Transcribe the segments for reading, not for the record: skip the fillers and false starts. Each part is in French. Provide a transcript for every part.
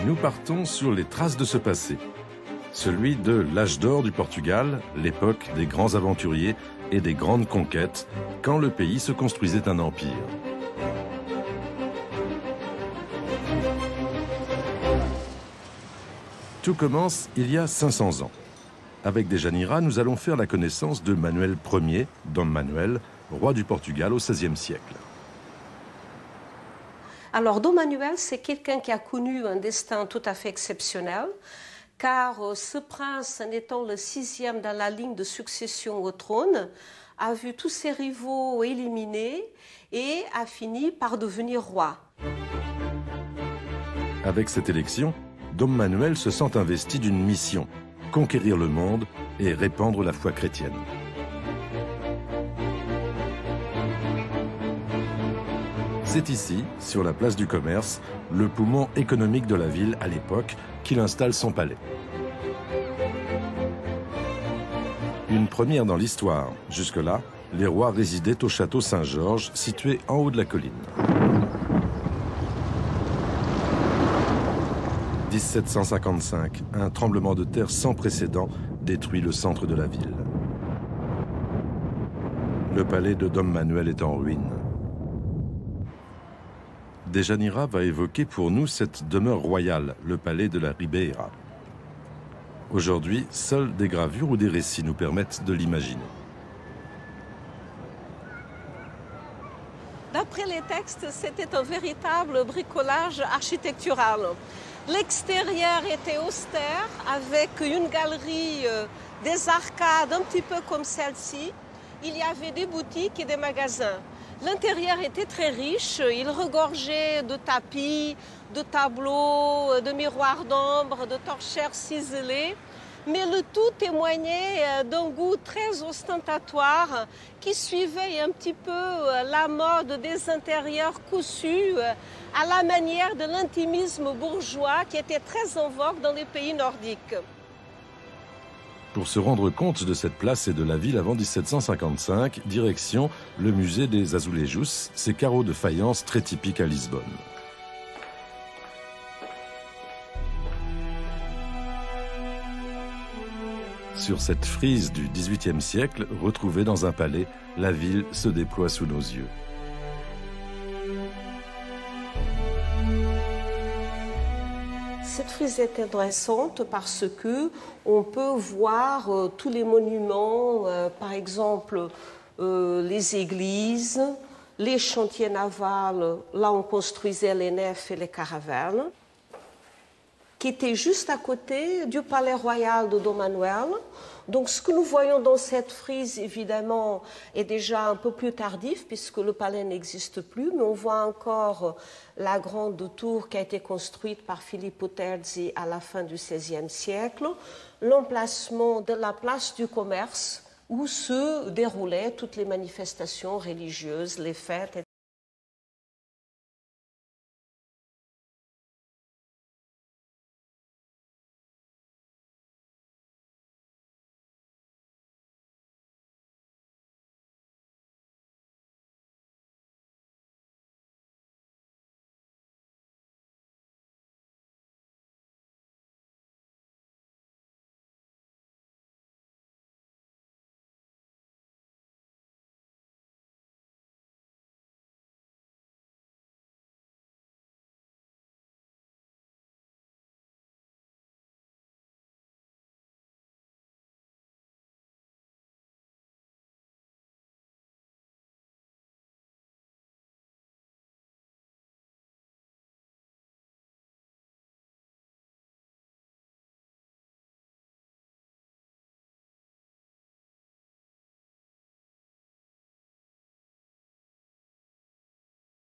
Nous partons sur les traces de ce passé. Celui de l'âge d'or du Portugal, l'époque des grands aventuriers et des grandes conquêtes, quand le pays se construisait un empire. Tout commence il y a 500 ans. Avec Dejanira, nous allons faire la connaissance de Manuel Ier, Dom Manuel, roi du Portugal au XVIe siècle. Alors, Dom Manuel, c'est quelqu'un qui a connu un destin tout à fait exceptionnel, car ce prince, n'étant le 6e dans la ligne de succession au trône, a vu tous ses rivaux éliminés et a fini par devenir roi. Avec cette élection, Dom Manuel se sent investi d'une mission, conquérir le monde et répandre la foi chrétienne. C'est ici, sur la place du commerce, le poumon économique de la ville à l'époque, qu'il installe son palais. Une première dans l'histoire. Jusque-là, les rois résidaient au château Saint-Georges, situé en haut de la colline. 1755, un tremblement de terre sans précédent détruit le centre de la ville. Le palais de Dom Manuel est en ruine. Dejanira va évoquer pour nous cette demeure royale, le palais de la Ribeira. Aujourd'hui, seules des gravures ou des récits nous permettent de l'imaginer. D'après les textes, c'était un véritable bricolage architectural. L'extérieur était austère, avec une galerie, des arcades un petit peu comme celle-ci. Il y avait des boutiques et des magasins. L'intérieur était très riche, il regorgeait de tapis, de tableaux, de miroirs d'ombre, de torchères ciselées. Mais le tout témoignait d'un goût très ostentatoire qui suivait un petit peu la mode des intérieurs cousus à la manière de l'intimisme bourgeois qui était très en vogue dans les pays nordiques. Pour se rendre compte de cette place et de la ville avant 1755, direction le musée des Azulejos, ces carreaux de faïence très typiques à Lisbonne. Sur cette frise du XVIIIe siècle, retrouvée dans un palais, la ville se déploie sous nos yeux. Cette frise est intéressante parce que on peut voir tous les monuments, par exemple les églises, les chantiers navals, là on construisait les nefs et les caravanes, qui étaient juste à côté du palais royal de Dom Manuel. Donc ce que nous voyons dans cette frise, évidemment, est déjà un peu plus tardif, puisque le palais n'existe plus, mais on voit encore la grande tour qui a été construite par Filippo Terzi à la fin du XVIe siècle, l'emplacement de la place du commerce, où se déroulaient toutes les manifestations religieuses, les fêtes, etc.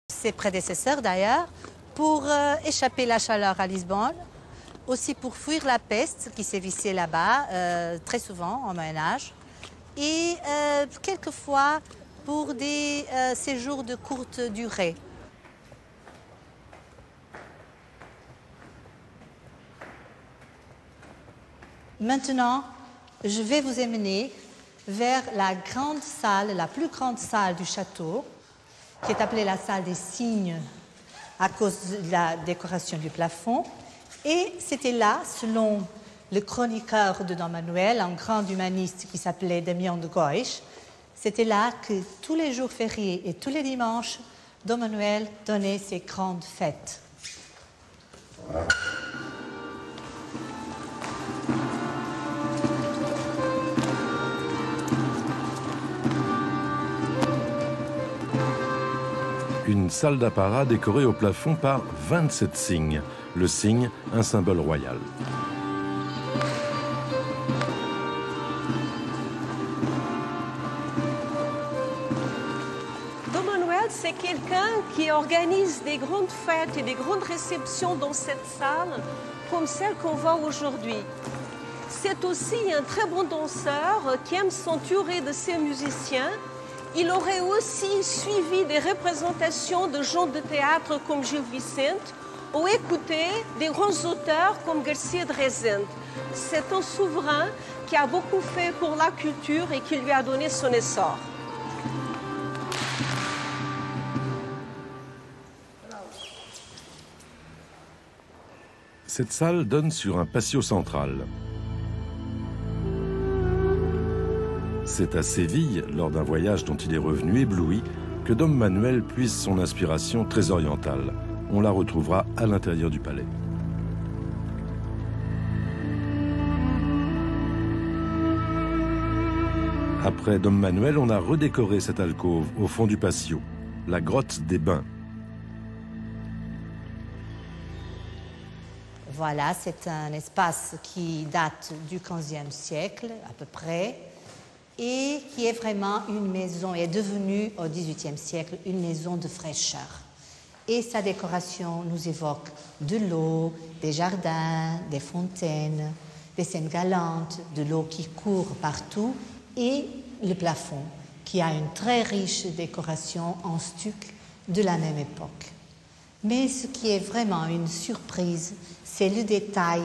Ses prédécesseurs d'ailleurs, pour échapper à la chaleur à Lisbonne, aussi pour fuir la peste qui sévissait là-bas, très souvent au Moyen-Âge, et quelquefois pour des séjours de courte durée. Maintenant, je vais vous emmener vers la grande salle, la plus grande salle du château, qui est appelée la salle des cygnes à cause de la décoration du plafond. Et c'était là, selon le chroniqueur de Dom Manuel, un grand humaniste qui s'appelait Damian de Gois, c'était là que tous les jours fériés et tous les dimanches, Dom Manuel donnait ses grandes fêtes. Une salle d'apparat décorée au plafond par 27 cygnes. Le cygne, un symbole royal. Dom Manuel, c'est quelqu'un qui organise des grandes fêtes et des grandes réceptions dans cette salle, comme celle qu'on voit aujourd'hui. C'est aussi un très bon danseur qui aime s'entourer de ses musiciens. Il aurait aussi suivi des représentations de gens de théâtre comme Gil Vicente ou écouté des grands auteurs comme Garcia de Rezende. C'est un souverain qui a beaucoup fait pour la culture et qui lui a donné son essor. Cette salle donne sur un patio central. C'est à Séville, lors d'un voyage dont il est revenu ébloui, que Dom Manuel puise son inspiration très orientale. On la retrouvera à l'intérieur du palais. Après Dom Manuel, on a redécoré cette alcôve au fond du patio, la grotte des Bains. Voilà, c'est un espace qui date du XVe siècle à peu près et qui est vraiment une maison, est devenue au XVIIIe siècle une maison de fraîcheur. Et sa décoration nous évoque de l'eau, des jardins, des fontaines, des scènes galantes, de l'eau qui court partout et le plafond qui a une très riche décoration en stuc de la même époque. Mais ce qui est vraiment une surprise, c'est le détail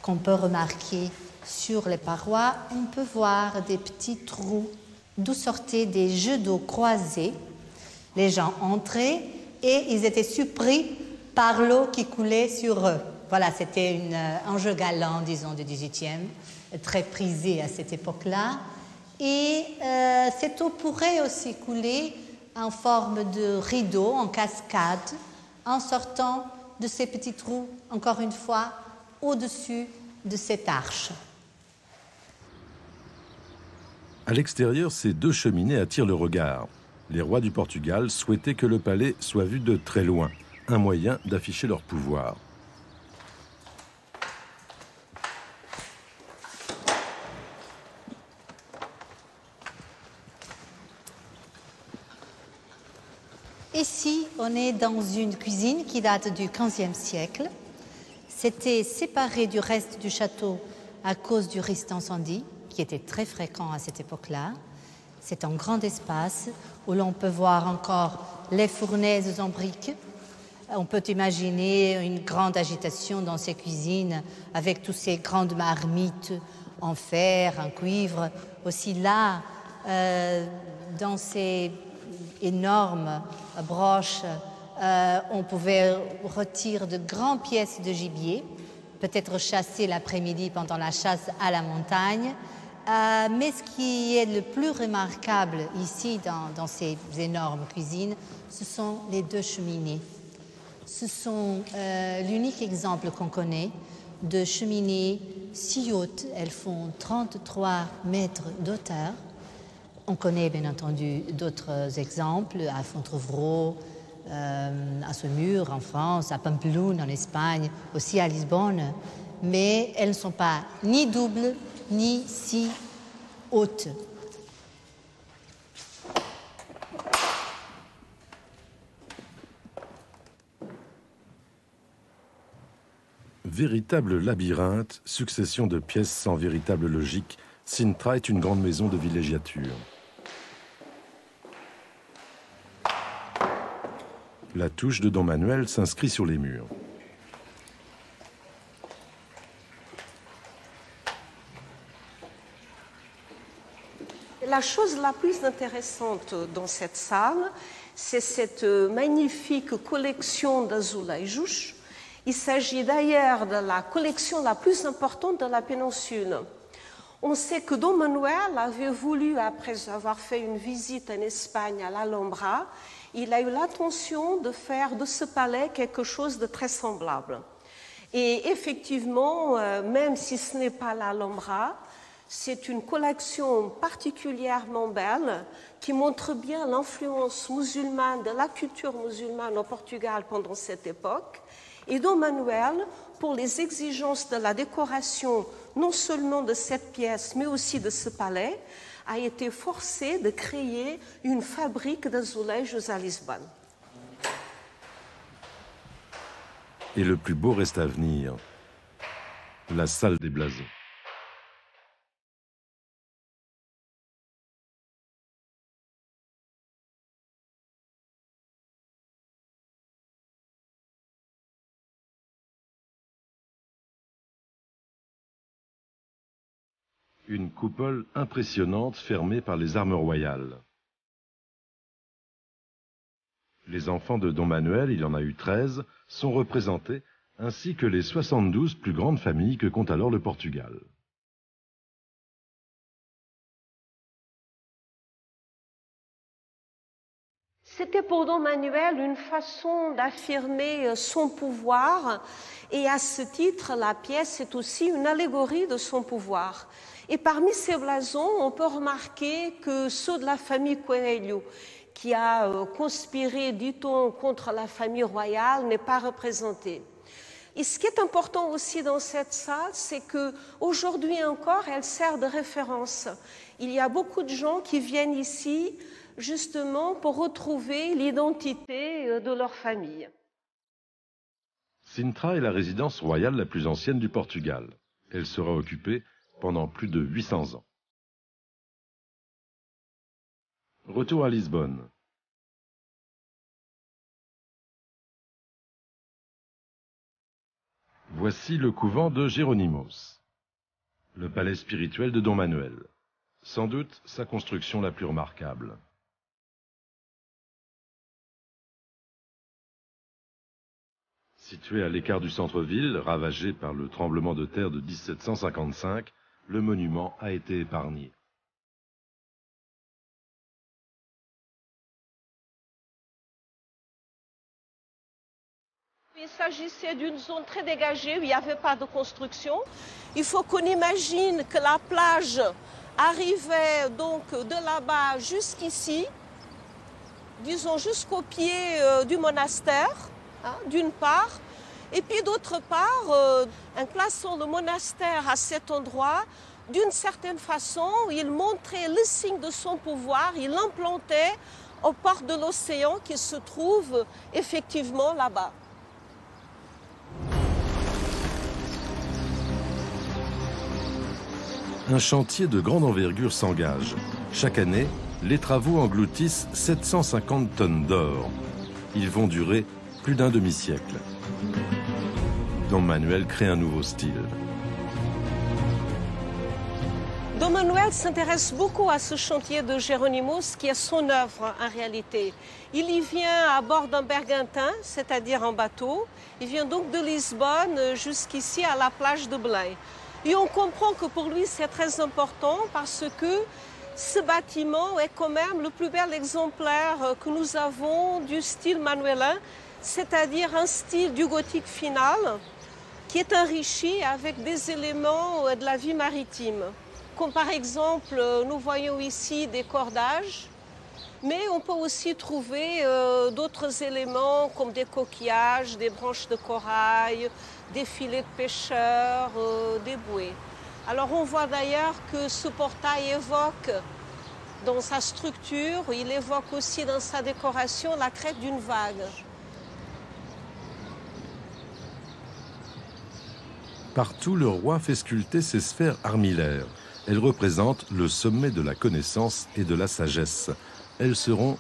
qu'on peut remarquer sur les parois. On peut voir des petits trous d'où sortaient des jets d'eau croisés. Les gens entraient et ils étaient surpris par l'eau qui coulait sur eux. Voilà, c'était un jeu galant, disons, du XVIIIe, très prisé à cette époque-là. Et cette eau pourrait aussi couler en forme de rideau, en cascade, en sortant de ces petits trous, encore une fois, au-dessus de cette arche. À l'extérieur, ces deux cheminées attirent le regard. Les rois du Portugal souhaitaient que le palais soit vu de très loin, un moyen d'afficher leur pouvoir. Ici, on est dans une cuisine qui date du XVe siècle. C'était séparé du reste du château à cause du risque d'incendie, qui était très fréquent à cette époque-là. C'est un grand espace où l'on peut voir encore les fournaises en briques. On peut imaginer une grande agitation dans ces cuisines avec toutes ces grandes marmites en fer, en cuivre. Aussi là, dans ces énormes broches, on pouvait retirer de grandes pièces de gibier, peut-être chasser l'après-midi pendant la chasse à la montagne. Mais ce qui est le plus remarquable ici dans ces énormes cuisines, ce sont les deux cheminées. Ce sont l'unique exemple qu'on connaît de cheminées si hautes. Elles font 33 mètres d'auteur. On connaît bien entendu d'autres exemples à Fontevraud, à Saumur en France, à Pampelune en Espagne, aussi à Lisbonne, mais elles ne sont pas ni doubles ni si hautes. Véritable labyrinthe, succession de pièces sans véritable logique, Sintra est une grande maison de villégiature. La touche de Dom Manuel s'inscrit sur les murs. La chose la plus intéressante dans cette salle, c'est cette magnifique collection d'azulejos Il s'agit d'ailleurs de la collection la plus importante de la péninsule. On sait que Don Manuel avait voulu, après avoir fait une visite en Espagne à l'Alhambra, il a eu l'intention de faire de ce palais quelque chose de très semblable. Et effectivement, même si ce n'est pas l'Alhambra, c'est une collection particulièrement belle qui montre bien l'influence musulmane, de la culture musulmane au Portugal pendant cette époque. Et Dom Manuel, pour les exigences de la décoration, non seulement de cette pièce, mais aussi de ce palais, a été forcé de créer une fabrique d'azulejos à Lisbonne. Et le plus beau reste à venir, la salle des blasons. Une coupole impressionnante fermée par les armes royales. Les enfants de Dom Manuel, il en a eu 13, sont représentés, ainsi que les 72 plus grandes familles que compte alors le Portugal. C'était pour Dom Manuel une façon d'affirmer son pouvoir, et à ce titre, la pièce est aussi une allégorie de son pouvoir. Et parmi ces blasons, on peut remarquer que ceux de la famille Coelho, qui a conspiré, dit-on, contre la famille royale, n'est pas représenté. Et ce qui est important aussi dans cette salle, c'est qu'aujourd'hui encore, elle sert de référence. Il y a beaucoup de gens qui viennent ici justement pour retrouver l'identité de leur famille. Sintra est la résidence royale la plus ancienne du Portugal. Elle sera occupée pendant plus de 800 ans. Retour à Lisbonne. Voici le couvent de Géronimos, le palais spirituel de Dom Manuel, sans doute sa construction la plus remarquable. Situé à l'écart du centre-ville, ravagé par le tremblement de terre de 1755, le monument a été épargné. Il s'agissait d'une zone très dégagée où il n'y avait pas de construction. Il faut qu'on imagine que la plage arrivait donc de là-bas jusqu'ici, disons jusqu'au pied du monastère, hein, d'une part, et puis d'autre part, en plaçant le monastère à cet endroit, d'une certaine façon, il montrait le signe de son pouvoir, il l'implantait au port de l'océan qui se trouve effectivement là-bas. Un chantier de grande envergure s'engage. Chaque année, les travaux engloutissent 750 tonnes d'or. Ils vont durer plus d'un demi-siècle. Dom Manuel crée un nouveau style. Dom Manuel s'intéresse beaucoup à ce chantier de Géronimos qui est son œuvre en réalité. Il y vient à bord d'un bergantin, c'est-à-dire en bateau. Il vient donc de Lisbonne jusqu'ici à la plage de Belém. Et on comprend que pour lui c'est très important parce que ce bâtiment est quand même le plus bel exemplaire que nous avons du style manuelin, c'est-à-dire un style du gothique final qui est enrichi avec des éléments de la vie maritime. Comme par exemple, nous voyons ici des cordages, mais on peut aussi trouver d'autres éléments comme des coquillages, des branches de corail, des filets de pêcheurs, des bouées. Alors on voit d'ailleurs que ce portail évoque dans sa structure, il évoque aussi dans sa décoration la crête d'une vague. Partout, le roi fait sculpter ses sphères armillaires. Elles représentent le sommet de la connaissance et de la sagesse. Elles seront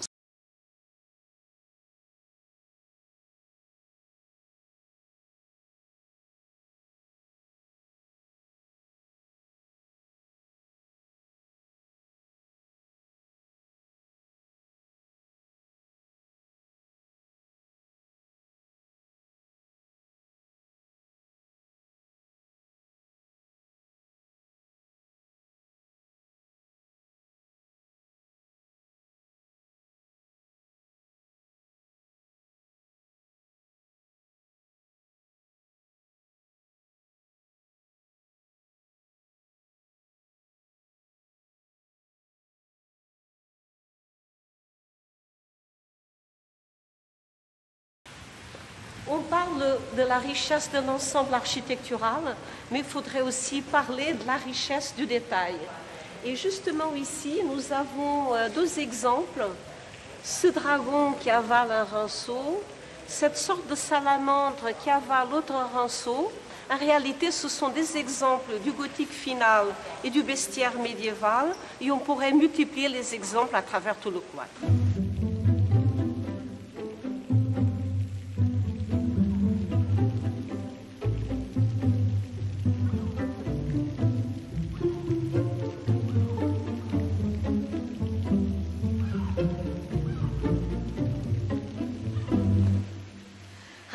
On parle de la richesse d'un ensemble architectural, mais il faudrait aussi parler de la richesse du détail. Et justement ici, nous avons deux exemples. Ce dragon qui avale un rinceau, cette sorte de salamandre qui avale l'autre rinceau. En réalité, ce sont des exemples du gothique final et du bestiaire médiéval, et on pourrait multiplier les exemples à travers tout le cloître.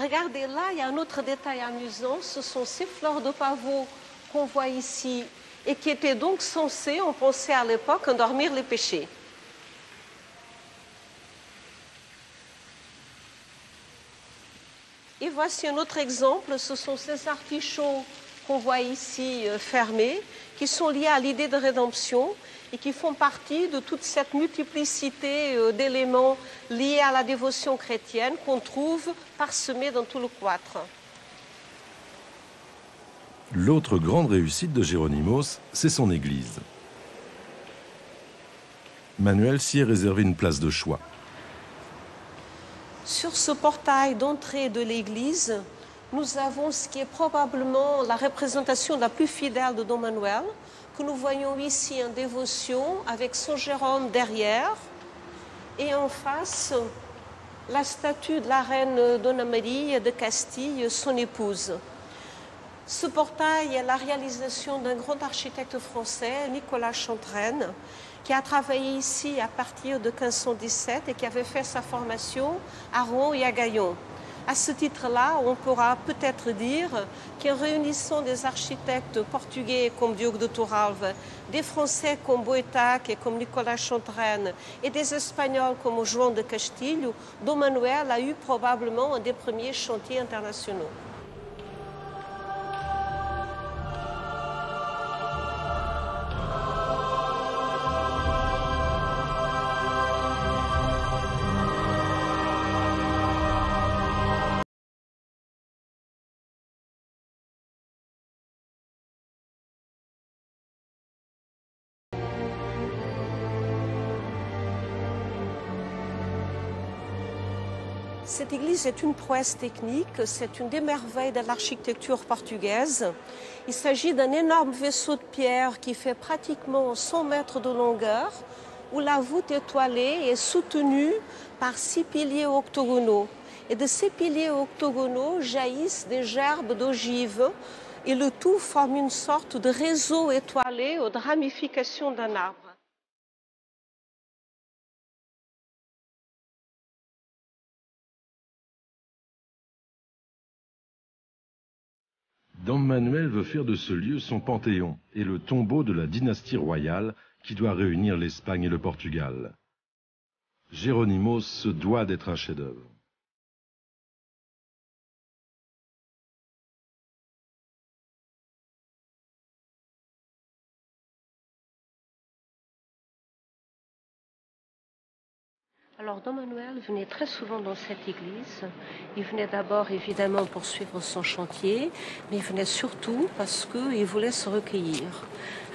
Regardez là, il y a un autre détail amusant, ce sont ces fleurs de pavot qu'on voit ici et qui étaient donc censées, on pensait à l'époque, endormir les péchés. Et voici un autre exemple, ce sont ces artichauts qu'on voit ici fermés, qui sont liés à l'idée de rédemption et qui font partie de toute cette multiplicité d'éléments liés à la dévotion chrétienne qu'on trouve parsemés dans tout le cloître. L'autre grande réussite de Géronimos, c'est son église. Manuel s'y est réservé une place de choix. Sur ce portail d'entrée de l'église, nous avons ce qui est probablement la représentation la plus fidèle de Don Manuel, que nous voyons ici en dévotion avec Saint Jérôme derrière et en face la statue de la reine Donna Maria de Castille, son épouse. Ce portail est la réalisation d'un grand architecte français, Nicolas Chantrenne, qui a travaillé ici à partir de 1517 et qui avait fait sa formation à Rouen et à Gaillon. À ce titre-là, on pourra peut-être dire qu'en réunissant des architectes portugais comme Diogo de Torralva, des Français comme Boetac et comme Nicolas Chantrenne et des Espagnols comme João de Castilho, Dom Manuel a eu probablement un des premiers chantiers internationaux. Cette église est une prouesse technique, c'est une des merveilles de l'architecture portugaise. Il s'agit d'un énorme vaisseau de pierre qui fait pratiquement 100 mètres de longueur, où la voûte étoilée est soutenue par 6 piliers octogonaux. Et de ces piliers octogonaux jaillissent des gerbes d'ogives, et le tout forme une sorte de réseau étoilé ou de ramification d'un arbre. Dom Manuel veut faire de ce lieu son panthéon et le tombeau de la dynastie royale qui doit réunir l'Espagne et le Portugal. Géronimos se doit d'être un chef-d'œuvre. Alors, Dom Manuel venait très souvent dans cette église. Il venait d'abord, évidemment, pour suivre son chantier, mais il venait surtout parce qu'il voulait se recueillir.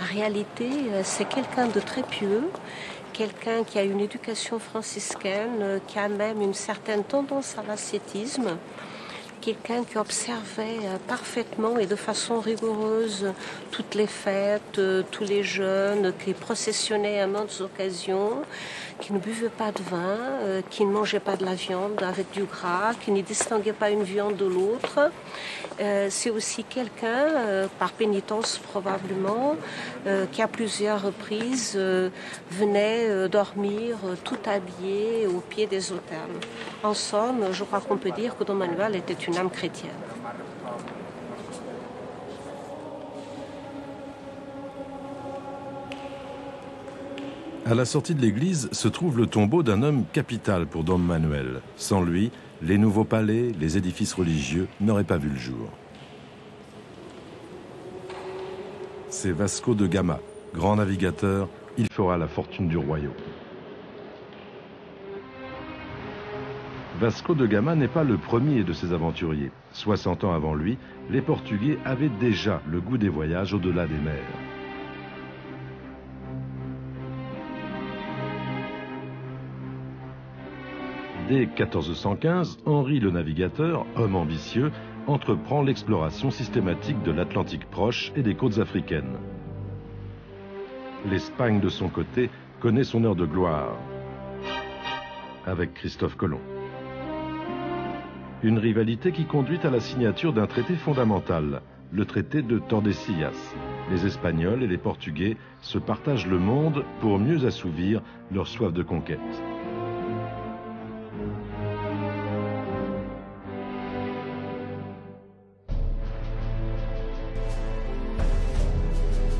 En réalité, c'est quelqu'un de très pieux, quelqu'un qui a une éducation franciscaine, qui a même une certaine tendance à l'ascétisme, quelqu'un qui observait parfaitement et de façon rigoureuse toutes les fêtes, tous les jeûnes, qui processionnait à maintes occasions, qui ne buvait pas de vin, qui ne mangeait pas de la viande avec du gras, qui ne distinguait pas une viande de l'autre. C'est aussi quelqu'un, par pénitence probablement, qui à plusieurs reprises venait dormir tout habillé au pied des autels. En somme, je crois qu'on peut dire que Dom Manuel était une âme chrétienne. À la sortie de l'église se trouve le tombeau d'un homme capital pour Dom Manuel. Sans lui, les nouveaux palais, les édifices religieux n'auraient pas vu le jour. C'est Vasco de Gama, grand navigateur, il fera la fortune du royaume. Vasco de Gama n'est pas le premier de ces aventuriers. 60 ans avant lui, les Portugais avaient déjà le goût des voyages au-delà des mers. Dès 1415, Henri le Navigateur, homme ambitieux, entreprend l'exploration systématique de l'Atlantique proche et des côtes africaines. L'Espagne, de son côté, connaît son heure de gloire avec Christophe Colomb. Une rivalité qui conduit à la signature d'un traité fondamental, le traité de Tordesillas. Les Espagnols et les Portugais se partagent le monde pour mieux assouvir leur soif de conquête.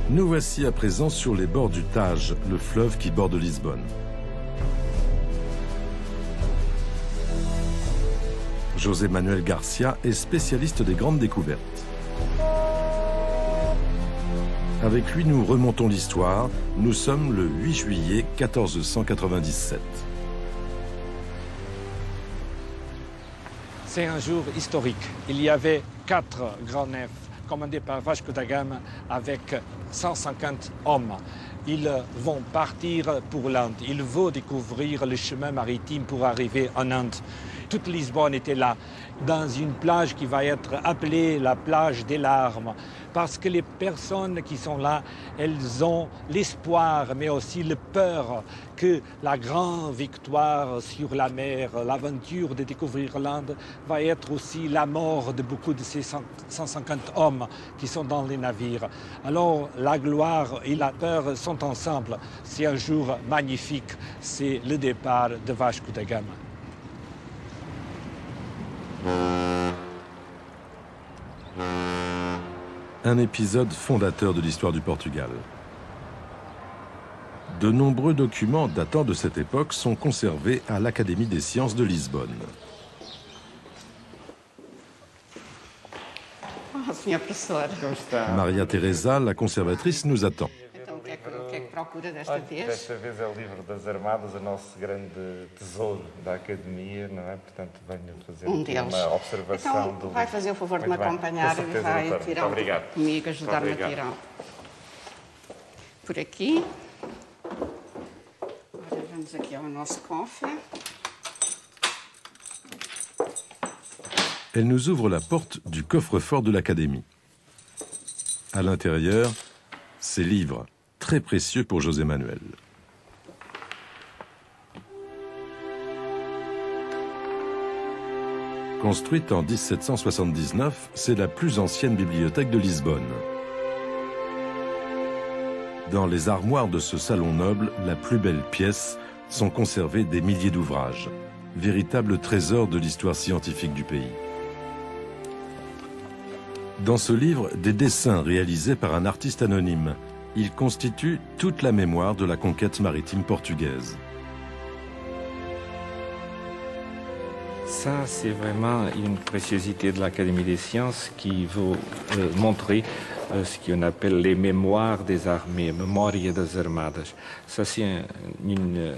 Nous voici à présent sur les bords du Tage, le fleuve qui borde Lisbonne. José Manuel Garcia est spécialiste des grandes découvertes. Avec lui, nous remontons l'histoire. Nous sommes le 8 juillet 1497. C'est un jour historique. Il y avait 4 grands nefs commandés par Vasco da Gama avec 150 hommes. Ils vont partir pour l'Inde. Ils vont découvrir le chemin maritime pour arriver en Inde. Toute Lisbonne était là, dans une plage qui va être appelée la plage des larmes, parce que les personnes qui sont là, elles ont l'espoir, mais aussi la peur que la grande victoire sur la mer, l'aventure de découvrir l'Inde, va être aussi la mort de beaucoup de ces 150 hommes qui sont dans les navires. Alors la gloire et la peur sont ensemble. C'est un jour magnifique, c'est le départ de Vasco da Gama. Un épisode fondateur de l'histoire du Portugal. De nombreux documents datant de cette époque sont conservés à l'Académie des sciences de Lisbonne. Maria Teresa, la conservatrice, nous attend. Desta vez é o livro das Armadas, o nosso grande tesouro da Academia, não é? Portanto, venho fazer uma observação do livro. Vai fazer o favor de me acompanhar e vai tirar comigo, ajudar-me a tirar. Por aqui. Agora vamos aqui ao nosso cofre. Elle nous ouvre la porte du coffre-fort de l'Académie. À l'intérieur, ces livres, très précieux pour José Manuel. Construite en 1779, c'est la plus ancienne bibliothèque de Lisbonne. Dans les armoires de ce salon noble, la plus belle pièce, sont conservés des milliers d'ouvrages, véritables trésors de l'histoire scientifique du pays. Dans ce livre, des dessins réalisés par un artiste anonyme. Il constitue toute la mémoire de la conquête maritime portugaise. Ça, c'est vraiment une préciosité de l'Académie des sciences qui veut montrer ce qu'on appelle les mémoires des armées, Memoria das Armadas. Ça, c'est une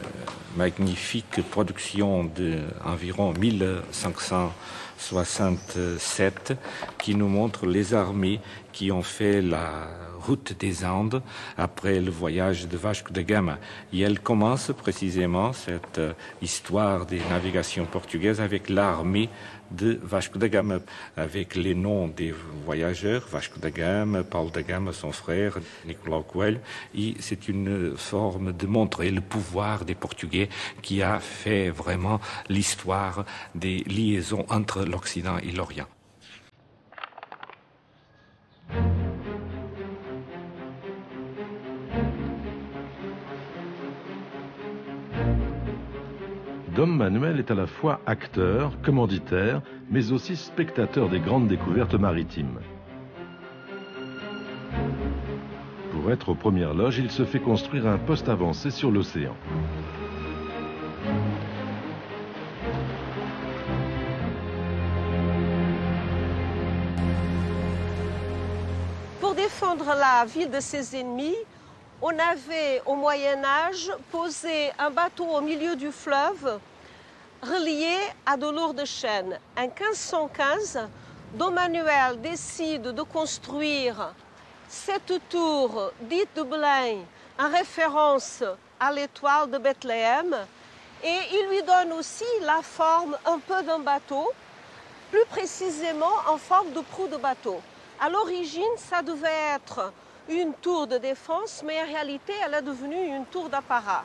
magnifique production d'environ 1567 qui nous montre les armées qui ont fait la route des Andes après le voyage de Vasco da Gama. Et elle commence précisément cette histoire des navigations portugaises avec l'armée de Vasco da Gama, avec les noms des voyageurs, Vasco da Gama, Paulo da Gama, son frère, Nicolau Coelho. Et c'est une forme de montrer le pouvoir des Portugais qui a fait vraiment l'histoire des liaisons entre l'Occident et l'Orient. Dom Manuel est à la fois acteur, commanditaire, mais aussi spectateur des grandes découvertes maritimes. Pour être aux premières loges, il se fait construire un poste avancé sur l'océan. Pour défendre la ville de ses ennemis, on avait au Moyen-Âge posé un bateau au milieu du fleuve, relié à de lourdes chaînes. En 1515, Dom Manuel décide de construire cette tour dite de Belém en référence à l'étoile de Bethléem et il lui donne aussi la forme un peu d'un bateau, plus précisément en forme de proue de bateau. À l'origine, ça devait être une tour de défense, mais en réalité, elle est devenue une tour d'apparat.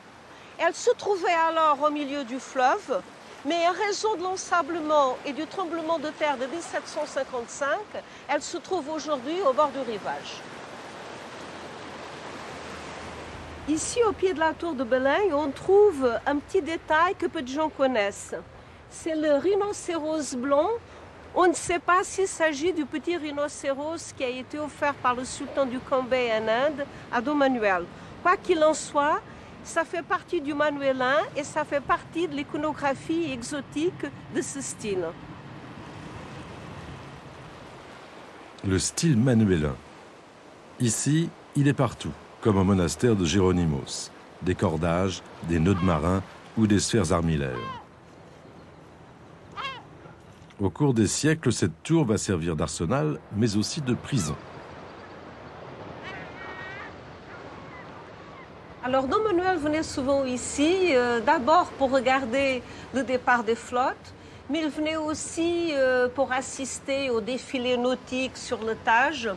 Elle se trouvait alors au milieu du fleuve, mais en raison de l'ensablement et du tremblement de terre de 1755, elle se trouve aujourd'hui au bord du rivage. Ici, au pied de la tour de Belém, on trouve un petit détail que peu de gens connaissent. C'est le rhinocéros blanc. On ne sait pas s'il s'agit du petit rhinocéros qui a été offert par le sultan du Cambay en Inde à Dom Manuel. Quoi qu'il en soit, ça fait partie du manuélin et ça fait partie de l'iconographie exotique de ce style. Le style manuélin. Ici, il est partout, comme au monastère de Géronimos. Des cordages, des nœuds de marins ou des sphères armillaires. Au cours des siècles, cette tour va servir d'arsenal, mais aussi de prison. Alors, Dom Manuel venait souvent ici, d'abord pour regarder le départ des flottes, mais il venait aussi pour assister au défilé nautique sur le Tage.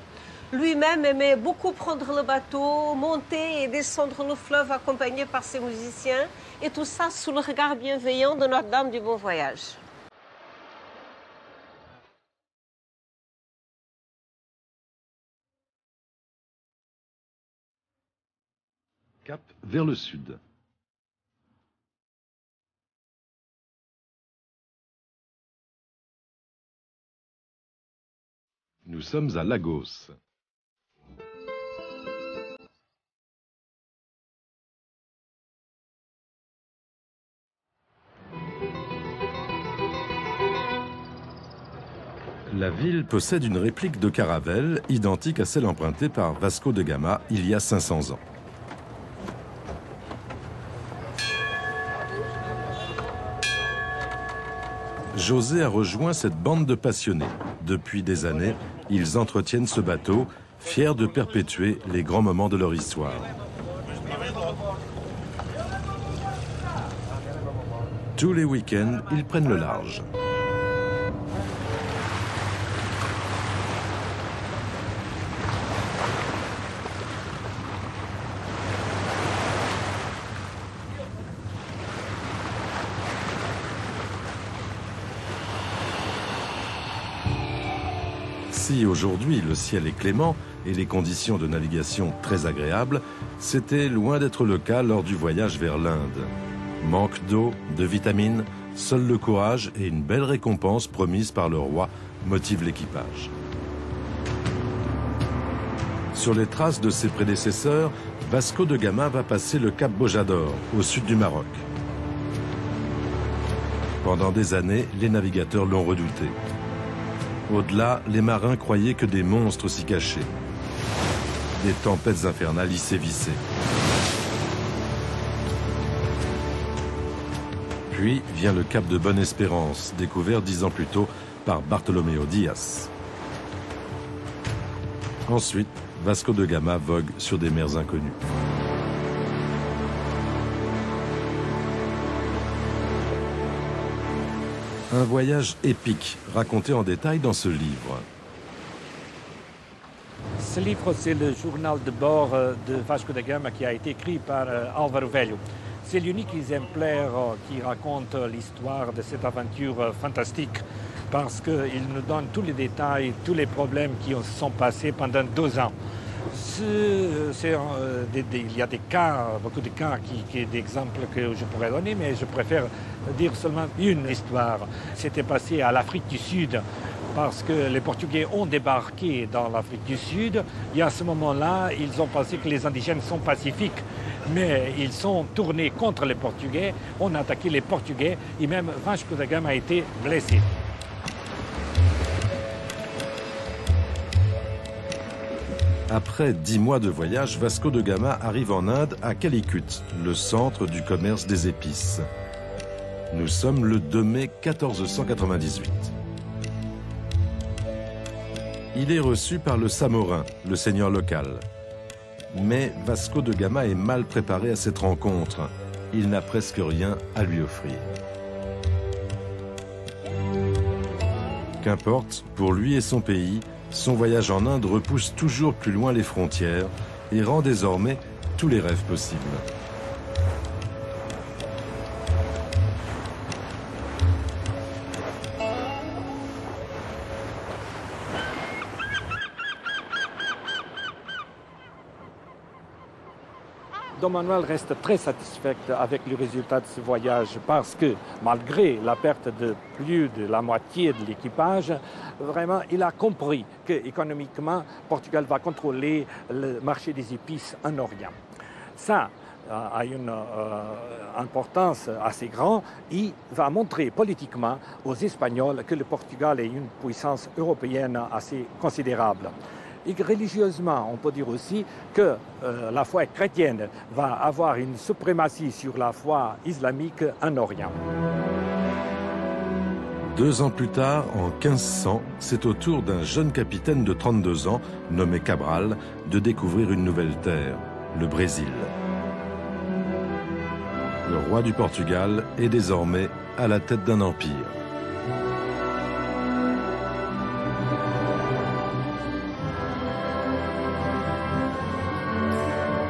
Lui-même aimait beaucoup prendre le bateau, monter et descendre le fleuve accompagné par ses musiciens, et tout ça sous le regard bienveillant de Notre-Dame du Bon Voyage. Cap vers le sud. Nous sommes à Lagos. La ville possède une réplique de caravelle identique à celle empruntée par Vasco de Gama il y a 500 ans. José a rejoint cette bande de passionnés. Depuis des années, ils entretiennent ce bateau, fiers de perpétuer les grands moments de leur histoire. Tous les week-ends, ils prennent le large. Si aujourd'hui le ciel est clément et les conditions de navigation très agréables, c'était loin d'être le cas lors du voyage vers l'Inde. Manque d'eau, de vitamines, seul le courage et une belle récompense promise par le roi motivent l'équipage. Sur les traces de ses prédécesseurs, Vasco de Gama va passer le cap Bojador, au sud du Maroc. Pendant des années, les navigateurs l'ont redouté. Au-delà, les marins croyaient que des monstres s'y cachaient. Des tempêtes infernales y sévissaient. Puis vient le cap de Bonne-Espérance, découvert 10 ans plus tôt par Bartolomeo Diaz. Ensuite, Vasco de Gama vogue sur des mers inconnues. Un voyage épique, raconté en détail dans ce livre. Ce livre, c'est le journal de bord de Vasco da Gama qui a été écrit par Álvaro Velho. C'est l'unique exemplaire qui raconte l'histoire de cette aventure fantastique parce qu'il nous donne tous les détails, tous les problèmes qui se sont passés pendant 2 ans. Il y a des cas, beaucoup de cas, d'exemples que je pourrais donner, mais je préfère dire seulement une histoire. C'était passé à l'Afrique du Sud parce que les Portugais ont débarqué dans l'Afrique du Sud et à ce moment-là, ils ont pensé que les indigènes sont pacifiques, mais ils sont tournés contre les Portugais, on a attaqué les Portugais et même Vasco da Gama a été blessé. Après 10 mois de voyage, Vasco de Gama arrive en Inde à Calicut, le centre du commerce des épices. Nous sommes le 2 mai 1498. Il est reçu par le Samorin, le seigneur local. Mais Vasco de Gama est mal préparé à cette rencontre. Il n'a presque rien à lui offrir. Qu'importe, pour lui et son pays, son voyage en Inde repousse toujours plus loin les frontières et rend désormais tous les rêves possibles. Dom Manuel reste très satisfait avec le résultat de ce voyage parce que, malgré la perte de plus de la moitié de l'équipage, vraiment, il a compris qu'économiquement, Portugal va contrôler le marché des épices en Orient. Ça a une importance assez grande. Il va montrer politiquement aux Espagnols que le Portugal est une puissance européenne assez considérable. Et religieusement, on peut dire aussi que la foi chrétienne va avoir une suprématie sur la foi islamique en Orient. 2 ans plus tard, en 1500, c'est au tour d'un jeune capitaine de 32 ans, nommé Cabral, de découvrir une nouvelle terre, le Brésil. Le roi du Portugal est désormais à la tête d'un empire.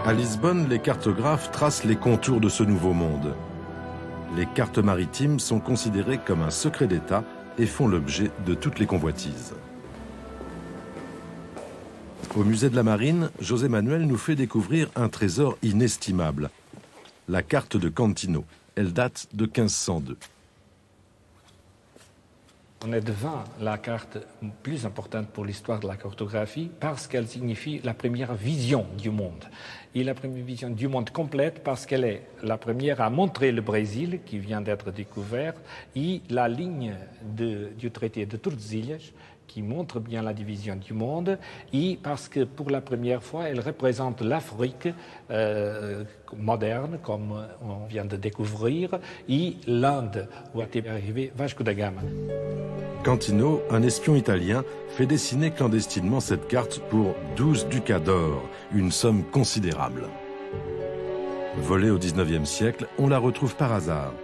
À Lisbonne, les cartographes tracent les contours de ce nouveau monde. Les cartes maritimes sont considérées comme un secret d'État et font l'objet de toutes les convoitises. Au musée de la Marine, José Manuel nous fait découvrir un trésor inestimable, la carte de Cantino. Elle date de 1502. On est devant la carte plus importante pour l'histoire de la cartographie parce qu'elle signifie la première vision du monde. Et la première vision du monde complète parce qu'elle est la première à montrer le Brésil qui vient d'être découvert et la ligne du traité de Tordesilhas qui montre bien la division du monde et parce que pour la première fois, elle représente l'Afrique moderne, comme on vient de découvrir, et l'Inde, où était arrivé Vasco da Gama. Cantino, un espion italien, fait dessiner clandestinement cette carte pour 12 ducats d'or, une somme considérable. Volée au XIXe siècle, on la retrouve par hasard.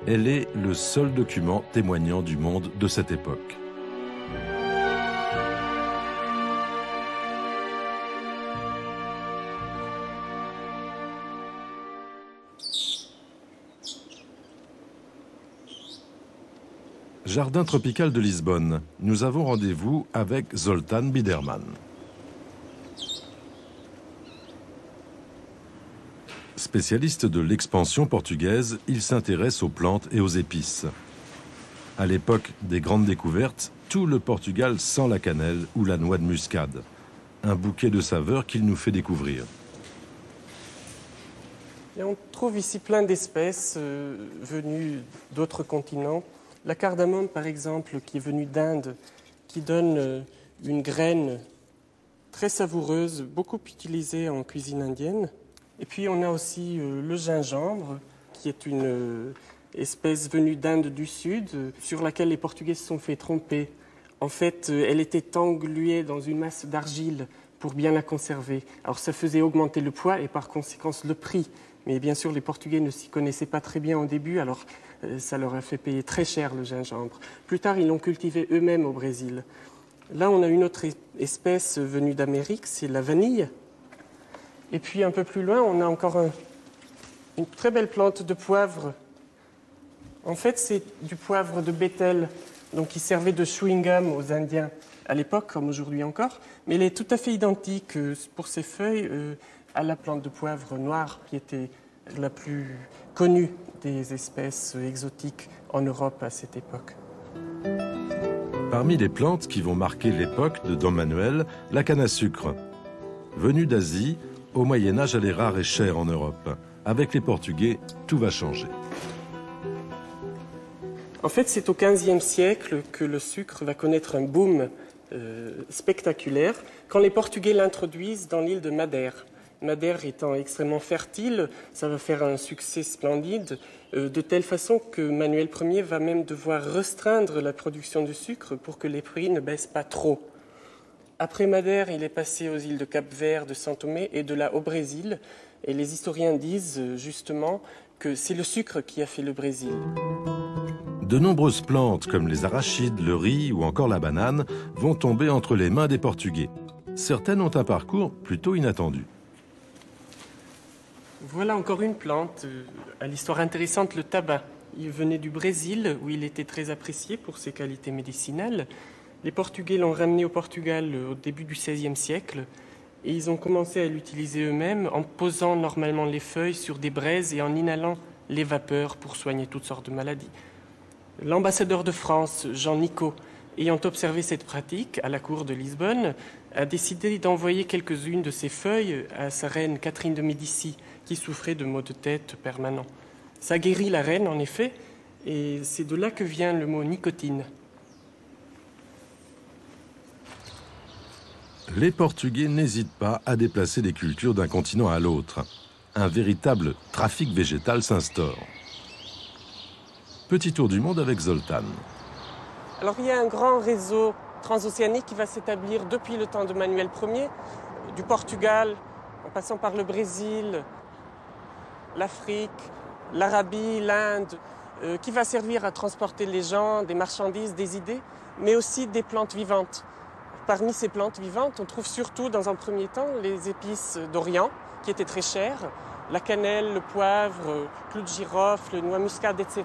Elle est le seul document témoignant du monde de cette époque. Jardin tropical de Lisbonne. Nous avons rendez-vous avec Zoltán Biderman. Spécialiste de l'expansion portugaise, il s'intéresse aux plantes et aux épices. À l'époque des grandes découvertes, tout le Portugal sent la cannelle ou la noix de muscade. Un bouquet de saveurs qu'il nous fait découvrir. Et on trouve ici plein d'espèces venues d'autres continents. La cardamome, par exemple, qui est venue d'Inde, qui donne une graine très savoureuse, beaucoup utilisée en cuisine indienne. Et puis on a aussi le gingembre, qui est une espèce venue d'Inde du Sud, sur laquelle les Portugais se sont fait tromper. En fait, elle était engluée dans une masse d'argile pour bien la conserver. Alors ça faisait augmenter le poids et par conséquence le prix. Mais bien sûr, les Portugais ne s'y connaissaient pas très bien au début, alors ça leur a fait payer très cher le gingembre. Plus tard, ils l'ont cultivé eux-mêmes au Brésil. Là, on a une autre espèce venue d'Amérique, c'est la vanille. Et puis un peu plus loin, on a encore une très belle plante de poivre. En fait, c'est du poivre de Bethel, donc qui servait de chewing-gum aux Indiens à l'époque, comme aujourd'hui encore. Mais elle est tout à fait identique pour ses feuilles à la plante de poivre noir, qui était la plus connue des espèces exotiques en Europe à cette époque. Parmi les plantes qui vont marquer l'époque de Dom Manuel, la canne à sucre. Venue d'Asie, au Moyen-Âge, elle est rare et chère en Europe. Avec les Portugais, tout va changer. En fait, c'est au XVe siècle que le sucre va connaître un boom spectaculaire quand les Portugais l'introduisent dans l'île de Madère. Madère étant extrêmement fertile, ça va faire un succès splendide, de telle façon que Manuel Ier va même devoir restreindre la production de sucre pour que les prix ne baissent pas trop. Après Madère, il est passé aux îles de Cap-Vert, de Saint-Thomé et de là au Brésil. Et les historiens disent justement que c'est le sucre qui a fait le Brésil. De nombreuses plantes comme les arachides, le riz ou encore la banane vont tomber entre les mains des Portugais. Certaines ont un parcours plutôt inattendu. Voilà encore une plante à l'histoire intéressante, le tabac. Il venait du Brésil où il était très apprécié pour ses qualités médicinales. Les Portugais l'ont ramené au Portugal au début du XVIe siècle et ils ont commencé à l'utiliser eux-mêmes en posant normalement les feuilles sur des braises et en inhalant les vapeurs pour soigner toutes sortes de maladies. L'ambassadeur de France, Jean Nicot, ayant observé cette pratique à la cour de Lisbonne, a décidé d'envoyer quelques-unes de ces feuilles à sa reine Catherine de Médicis, qui souffrait de maux de tête permanents. Ça guérit la reine, en effet, et c'est de là que vient le mot nicotine. Les Portugais n'hésitent pas à déplacer des cultures d'un continent à l'autre. Un véritable trafic végétal s'instaure. Petit tour du monde avec Zoltán. Alors il y a un grand réseau transocéanique qui va s'établir depuis le temps de Manuel Ier, du Portugal, en passant par le Brésil, l'Afrique, l'Arabie, l'Inde, qui va servir à transporter les gens, des marchandises, des idées, mais aussi des plantes vivantes. Parmi ces plantes vivantes, on trouve surtout dans un premier temps les épices d'Orient, qui étaient très chères, la cannelle, le poivre, clou de girofle, noix muscade, etc.,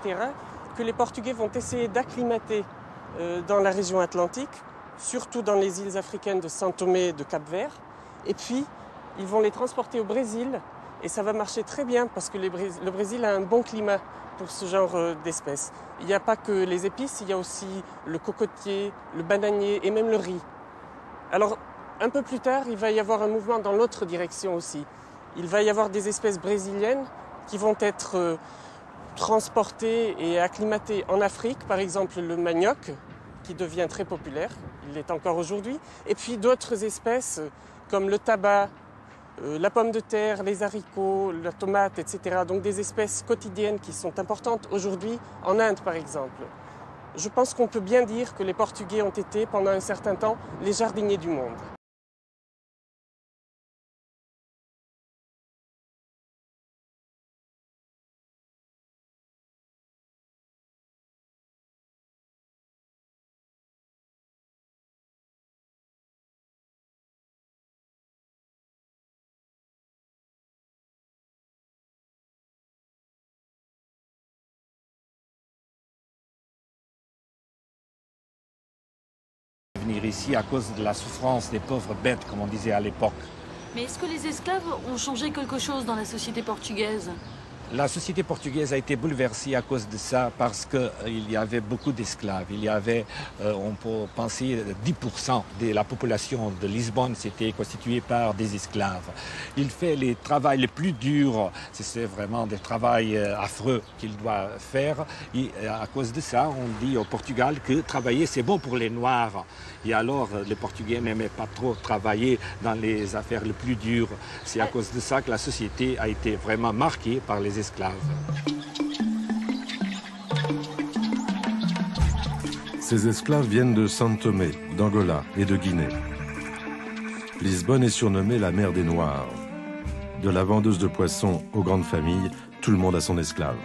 que les Portugais vont essayer d'acclimater dans la région atlantique, surtout dans les îles africaines de Saint-Thomé et de Cap-Vert. Et puis, ils vont les transporter au Brésil, et ça va marcher très bien parce que le Brésil a un bon climat pour ce genre d'espèces. Il n'y a pas que les épices, il y a aussi le cocotier, le bananier et même le riz. Alors, un peu plus tard, il va y avoir un mouvement dans l'autre direction aussi. Il va y avoir des espèces brésiliennes qui vont être transportées et acclimatées en Afrique, par exemple le manioc, qui devient très populaire, il l'est encore aujourd'hui, et puis d'autres espèces comme le tabac, la pomme de terre, les haricots, la tomate, etc. Donc des espèces quotidiennes qui sont importantes aujourd'hui en Inde, par exemple. Je pense qu'on peut bien dire que les Portugais ont été, pendant un certain temps, les jardiniers du monde. Venir ici à cause de la souffrance des pauvres bêtes, comme on disait à l'époque. Mais est-ce que les esclaves ont changé quelque chose dans la société portugaise ? La société portugaise a été bouleversée à cause de ça parce qu'il y avait beaucoup d'esclaves. Il y avait, on peut penser, 10% de la population de Lisbonne c'était constituée par des esclaves. Il fait les travaux les plus durs, c'est vraiment des travaux affreux qu'il doit faire. Et à cause de ça, on dit au Portugal que travailler c'est bon pour les Noirs. Et alors, les Portugais n'aimaient pas trop travailler dans les affaires les plus dures. C'est à cause de ça que la société a été vraiment marquée par les esclaves. Ces esclaves viennent de Saint-Thomé, d'Angola et de Guinée. Lisbonne est surnommée la mer des Noirs. De la vendeuse de poissons aux grandes familles, tout le monde a son esclave.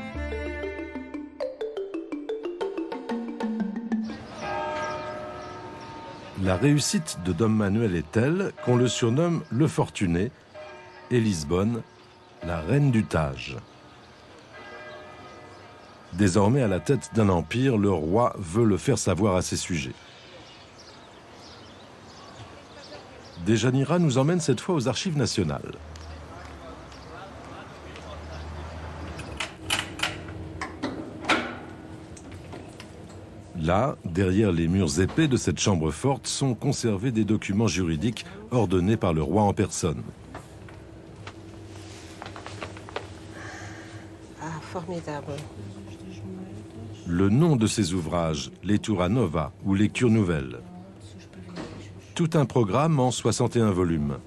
La réussite de Dom Manuel est telle qu'on le surnomme le Fortuné et Lisbonne, la reine du Tage. Désormais à la tête d'un empire, le roi veut le faire savoir à ses sujets. Dejanira nous emmène cette fois aux archives nationales. Là, derrière les murs épais de cette chambre forte, sont conservés des documents juridiques ordonnés par le roi en personne. Ah, formidable. Le nom de ces ouvrages, Leitura Nova ou Lecture nouvelle. Tout un programme en 61 volumes.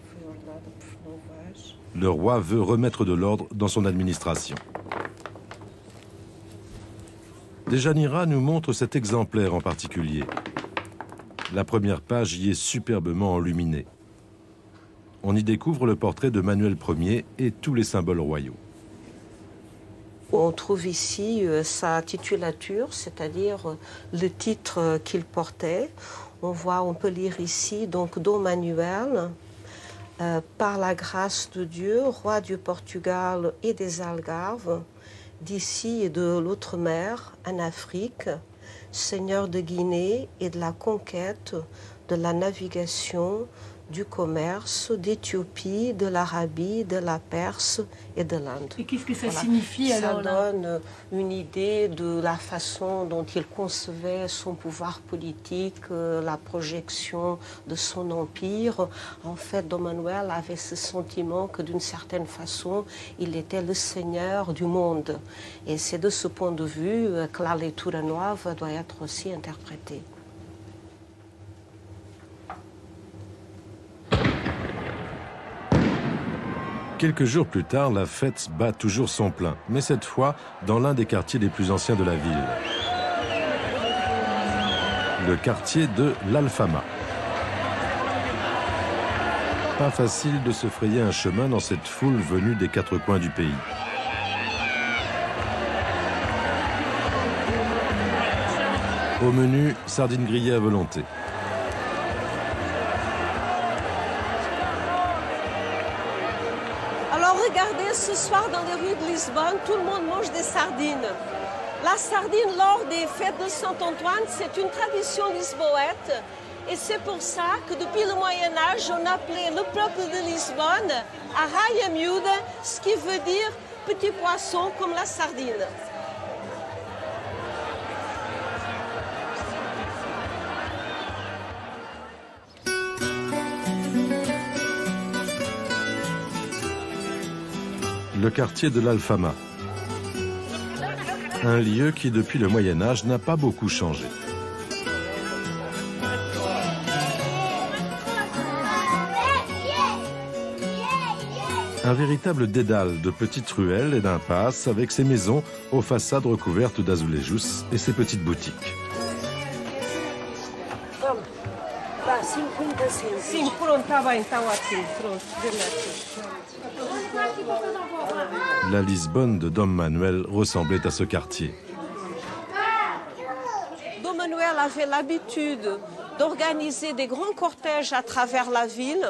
Le roi veut remettre de l'ordre dans son administration. Deijanira nous montre cet exemplaire en particulier. La première page y est superbement enluminée. On y découvre le portrait de Manuel Ier et tous les symboles royaux. On trouve ici sa titulature, c'est-à-dire le titre qu'il portait. On peut lire ici donc Dom Manuel, par la grâce de Dieu, roi du Portugal et des Algarves, d'ici et de l'outre-mer, en Afrique, seigneur de Guinée et de la conquête, de la navigation, du commerce, d'Éthiopie, de l'Arabie, de la Perse et de l'Inde. Et qu'est-ce que ça signifie alors là ? Ça donne une idée de la façon dont il concevait son pouvoir politique, la projection de son empire. En fait, Dom Manuel avait ce sentiment que d'une certaine façon, il était le seigneur du monde. Et c'est de ce point de vue que la lecture neuve doit être aussi interprétée. Quelques jours plus tard, la fête bat toujours son plein, mais cette fois dans l'un des quartiers les plus anciens de la ville. Le quartier de l'Alfama. Pas facile de se frayer un chemin dans cette foule venue des quatre coins du pays. Au menu, sardines grillées à volonté. Regardez, ce soir dans les rues de Lisbonne, tout le monde mange des sardines. La sardine lors des fêtes de Saint-Antoine, c'est une tradition lisboète. Et c'est pour ça que depuis le Moyen-Âge, on appelait le peuple de Lisbonne Arraia Miúda, ce qui veut dire petit poisson comme la sardine. Le quartier de l'Alfama. Un lieu qui, depuis le Moyen-Âge, n'a pas beaucoup changé. Un véritable dédale de petites ruelles et d'impasses avec ses maisons aux façades recouvertes d'azulejos et ses petites boutiques. La Lisbonne de Dom Manuel ressemblait à ce quartier. Dom Manuel avait l'habitude d'organiser des grands cortèges à travers la ville,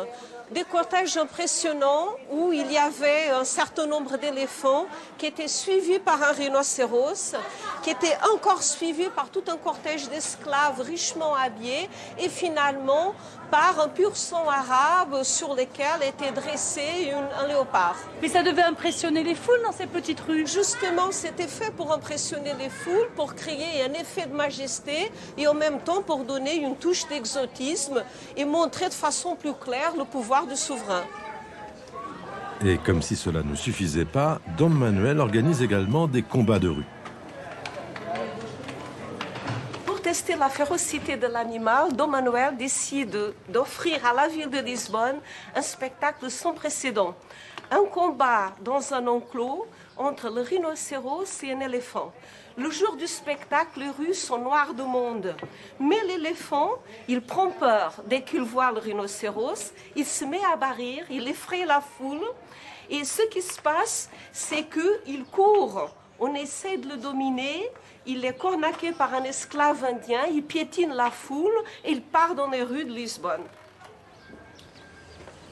des cortèges impressionnants où il y avait un certain nombre d'éléphants qui étaient suivis par un rhinocéros, qui étaient encore suivis par tout un cortège d'esclaves richement habillés et finalement par un pur sang arabe sur lequel était dressé un léopard. Mais ça devait impressionner les foules dans ces petites rues. Justement, c'était fait pour impressionner les foules, pour créer un effet de majesté et en même temps pour donner une touche d'exotisme et montrer de façon plus claire le pouvoir du souverain. Et comme si cela ne suffisait pas, Dom Manuel organise également des combats de rue. Pour tester la férocité de l'animal, Dom Manuel décide d'offrir à la ville de Lisbonne un spectacle sans précédent. Un combat dans un enclos entre le rhinocéros et un éléphant. Le jour du spectacle, les rues sont noires de monde. Mais l'éléphant, il prend peur. Dès qu'il voit le rhinocéros, il se met à barrir, il effraie la foule. Et ce qui se passe, c'est qu'il court. On essaie de le dominer. Il est cornaqué par un esclave indien. Il piétine la foule et il part dans les rues de Lisbonne.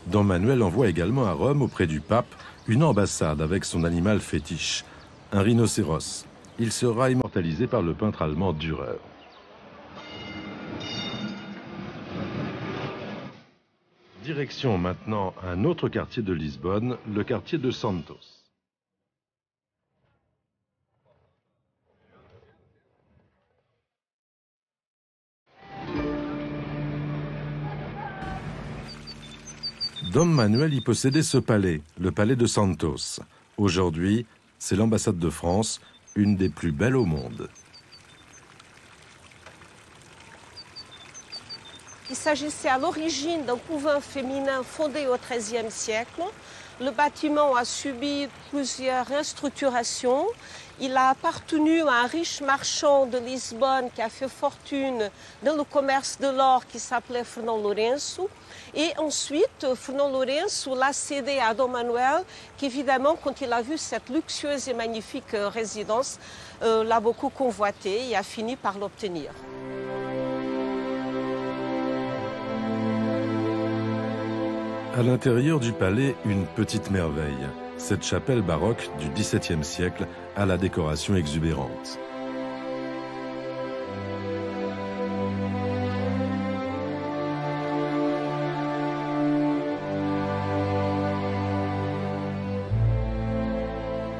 Dom Manuel envoie également à Rome, auprès du pape, une ambassade avec son animal fétiche, un rhinocéros. Il sera immortalisé par le peintre allemand Dürer. Direction maintenant un autre quartier de Lisbonne, le quartier de Santos. Dom Manuel y possédait ce palais, le palais de Santos. Aujourd'hui, c'est l'ambassade de France, une des plus belles au monde. Il s'agissait à l'origine d'un couvent féminin fondé au XIIIe siècle. Le bâtiment a subi plusieurs restructurations. Il a appartenu à un riche marchand de Lisbonne qui a fait fortune dans le commerce de l'or qui s'appelait Fernão Lourenço. Et ensuite, Fernão Lourenço l'a cédé à Dom Manuel, qui évidemment, quand il a vu cette luxueuse et magnifique résidence, l'a beaucoup convoité et a fini par l'obtenir. À l'intérieur du palais, une petite merveille. Cette chapelle baroque du XVIIe siècle a la décoration exubérante.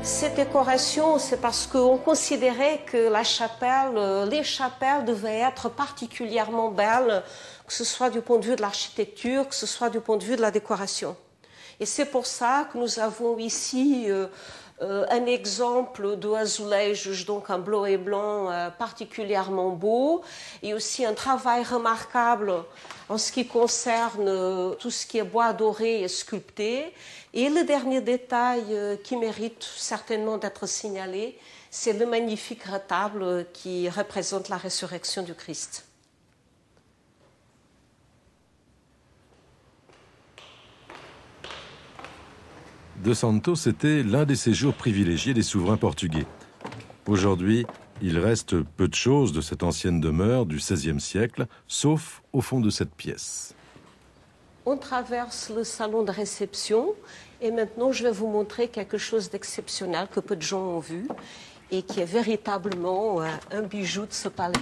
Cette décoration, c'est parce qu'on considérait que les chapelles devaient être particulièrement belles, que ce soit du point de vue de l'architecture, que ce soit du point de vue de la décoration. Et c'est pour ça que nous avons ici un exemple d'azulejos, donc un bleu et blanc particulièrement beau, et aussi un travail remarquable en ce qui concerne tout ce qui est bois doré et sculpté. Et le dernier détail qui mérite certainement d'être signalé, c'est le magnifique retable qui représente la résurrection du Christ. De Santos était l'un des séjours privilégiés des souverains portugais. Aujourd'hui, il reste peu de choses de cette ancienne demeure du XVIe siècle, sauf au fond de cette pièce. On traverse le salon de réception et maintenant je vais vous montrer quelque chose d'exceptionnel que peu de gens ont vu et qui est véritablement un bijou de ce palais.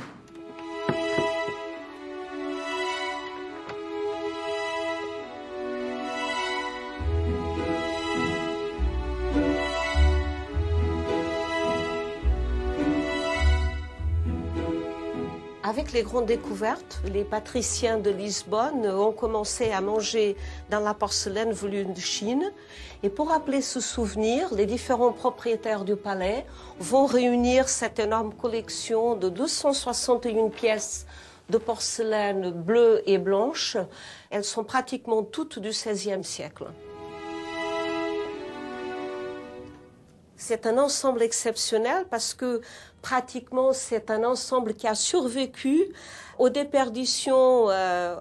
Avec les grandes découvertes, les patriciens de Lisbonne ont commencé à manger dans la porcelaine venue de Chine. Et pour rappeler ce souvenir, les différents propriétaires du palais vont réunir cette énorme collection de 261 pièces de porcelaine bleue et blanche. Elles sont pratiquement toutes du XVIe siècle. C'est un ensemble exceptionnel parce que pratiquement c'est un ensemble qui a survécu aux déperditions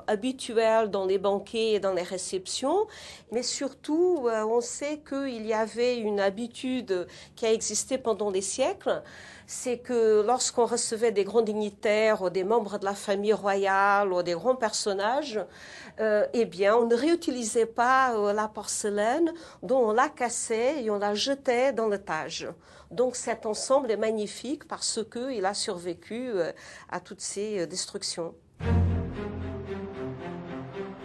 habituelles dans les banquets et dans les réceptions. Mais surtout, on sait qu'il y avait une habitude qui a existé pendant des siècles. C'est que lorsqu'on recevait des grands dignitaires ou des membres de la famille royale ou des grands personnages, eh bien, on ne réutilisait pas la porcelaine, dont on la cassait et on la jetait dans le Tage. Donc cet ensemble est magnifique parce qu'il a survécu à toutes ces destructions.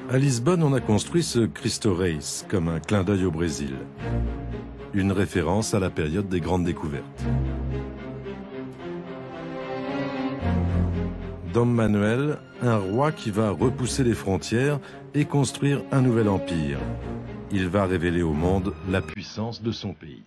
À Lisbonne, on a construit ce Cristo Reis comme un clin d'œil au Brésil. Une référence à la période des grandes découvertes. Dom Manuel, un roi qui va repousser les frontières et construire un nouvel empire. Il va révéler au monde la puissance de son pays.